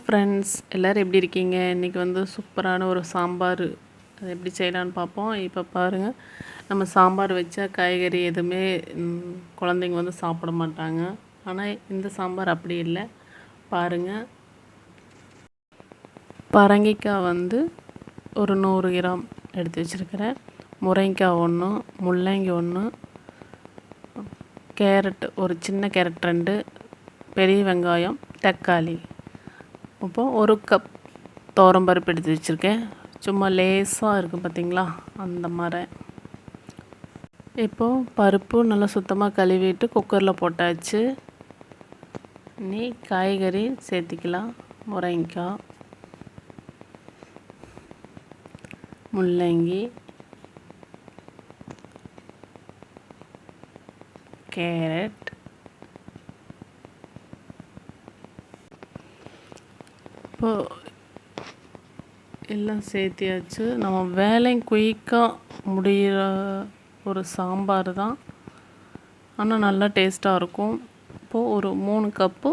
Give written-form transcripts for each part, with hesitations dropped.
Friends, எல்லோரும் எப்படி இருக்கீங்க? இன்றைக்கி வந்து சூப்பரான ஒரு சாம்பார் அது எப்படி செய்யலான்னு பார்ப்போம். இப்போ பாருங்கள், நம்ம சாம்பார் வச்சா காய்கறி எதுவுமே குழந்தைங்க வந்து சாப்பிட மாட்டாங்க. ஆனால் இந்த சாம்பார் அப்படி இல்லை. பாருங்கள், பரங்கிக்காய் வந்து ஒரு 100 கிராம் எடுத்து வச்சுருக்கிறேன். முருங்கைக்காய் 1, முள்ளங்கி 1, கேரட் ஒரு சின்ன கேரட் 2, பெரிய வெங்காயம், தக்காளி. இப்போது 1 கப் துவரம்பருப்பு எடுத்து வச்சுருக்கேன். சும்மா லேசாக இருக்குது பார்த்திங்களா, அந்த மாதிரி. இப்போது பருப்பு நல்லா சுத்தமாக கழுவிட்டு குக்கரில் போட்டாச்சு. இனி காய்கறி சேர்த்திக்கலாம். முருங்கைக்காய், முள்ளங்கி, கேரட், இப்போது எல்லாம் சேர்த்தியாச்சு. நம்ம வேலையும் குயிக்காக முடிகிற ஒரு சாம்பார் தான், ஆனால் நல்லா டேஸ்ட்டாக இருக்கும். இப்போது ஒரு 3 கப்பு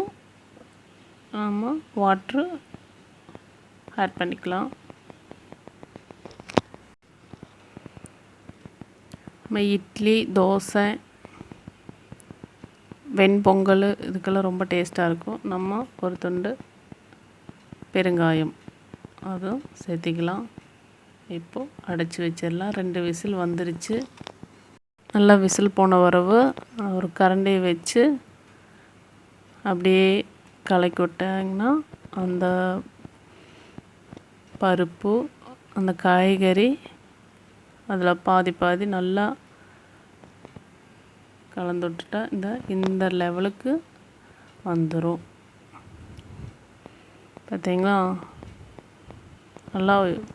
நம்ம வாட்ரு ஆட் பண்ணிக்கலாம். நம்ம இட்லி, தோசை, வெண்பொங்கல் இதுக்கெல்லாம் ரொம்ப டேஸ்ட்டாக இருக்கும். நம்ம ஒரு துண்டு பெருங்காயம் அதுவும் சேர்த்திக்கலாம். இப்போது அடைச்சி வச்சிடலாம். 2 விசில் வந்துருச்சு. நல்லா விசில் போன வரவு ஒரு கரண்டியை வச்சு அப்படியே கலக்கி விட்டாங்கன்னா அந்த பருப்பு, அந்த காய்கறி அதில் பாதி பாதி நல்லா கலந்து விட்டுட்டா இந்த லெவலுக்கு வந்துடும். பார்த்தீங்களா,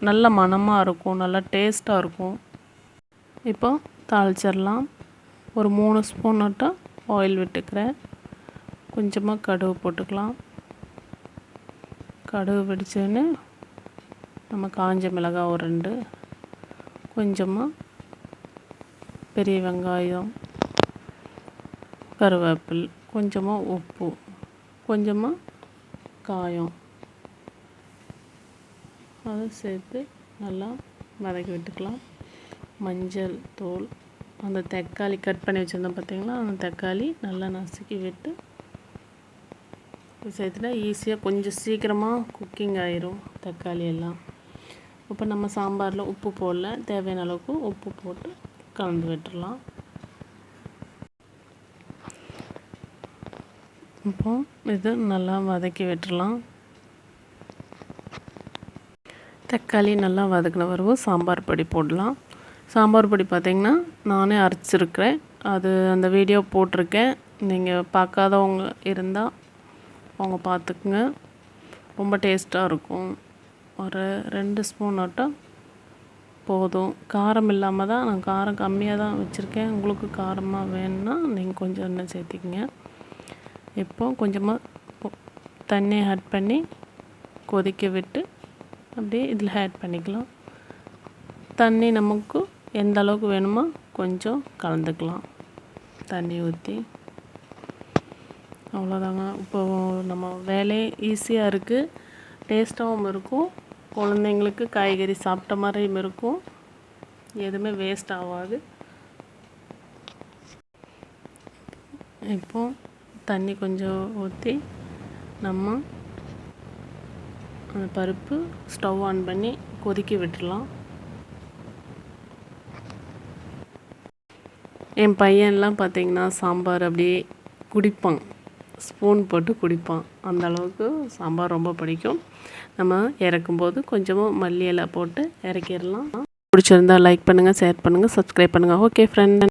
நல்ல மணமாக இருக்கும், நல்லா டேஸ்ட்டாக இருக்கும். இப்போ தாளிச்சிடலாம். ஒரு 3 ஸ்பூன் மட்டும் ஆயில் விட்டுக்கிறேன். கொஞ்சமாக கடுகு போட்டுக்கலாம். கடுகு வெடிச்சோடனே நம்ம காஞ்ச மிளகாய் ஒரு 2, கொஞ்சமாக பெரிய வெங்காயம், கருவேப்பில், கொஞ்சமாக உப்பு, கொஞ்சமாக காயம் அதை சேர்த்து நல்லா வதக்கி விட்டுக்கலாம். மஞ்சள் தூள், அந்த தக்காளி கட் பண்ணி வச்சுருந்தோம் பார்த்திங்களா, அந்த தக்காளி நல்லா நசுக்கி விட்டு சேர்த்துட்டா ஈஸியாக கொஞ்சம் சீக்கிரமாக குக்கிங் ஆயிரும் தக்காளி எல்லாம். இப்போ நம்ம சாம்பாரில் உப்பு போடல, தேவையான அளவுக்கு உப்பு போட்டு கலந்து விட்டுடலாம். இப்போ இது நல்லா வதக்கி விட்டுடலாம். தக்காளி நல்லா வதக்கின வரவும் சாம்பார் பொடி போடலாம். சாம்பார் பொடி பார்த்திங்கன்னா நானே அரைச்சிருக்கிறேன். அது அந்த வீடியோ போட்டிருக்கேன். நீங்கள் பார்க்காதவங்க இருந்தால் அவங்க பார்த்துக்குங்க. ரொம்ப டேஸ்ட்டாக இருக்கும். ஒரு 2 ஸ்பூன் மட்டும் போதும். காரம் இல்லாமல் தான், நான் காரம் கம்மியாக தான் வச்சுருக்கேன். உங்களுக்கு காரமாக வேணும்னா நீங்கள் கொஞ்சம் எண்ணெய் சேர்த்திக்கிங்க. இப்போது கொஞ்சமாக தண்ணி ஆட் பண்ணி கொதிக்க விட்டு அப்படியே இதில் ஆட் பண்ணிக்கலாம். தண்ணி நமக்கு எந்த அளவுக்கு வேணுமோ கொஞ்சம் கலந்துக்கலாம். தண்ணி ஊற்றி அவ்வளோதாங்க. இப்போது நம்ம வேலையே ஈஸியாக இருக்குது, டேஸ்ட்டாகவும் இருக்கும். குழந்தைங்களுக்கு காய்கறி சாப்பிட்ட மாதிரியும் இருக்கும், எதுவுமே வேஸ்ட் ஆகாது. இப்போது தண்ணி கொஞ்சம் ஊற்றி நம்ம அந்த பருப்பு ஸ்டவ் ஆன் பண்ணி கொதிக்க விட்டுடலாம். என் பையன்லாம் பார்த்திங்கன்னா சாம்பார் அப்படியே குடிப்பான், ஸ்பூன் போட்டு குடிப்பான். அந்த அளவுக்கு சாம்பார் ரொம்ப பிடிக்கும். நம்ம இறக்கும்போது கொஞ்சமாக மல்லி இலை போட்டு இறக்கிடலாம். பிடிச்சிருந்தா லைக் பண்ணுங்கள், ஷேர் பண்ணுங்கள், சப்ஸ்கிரைப் பண்ணுங்கள். Okay friend.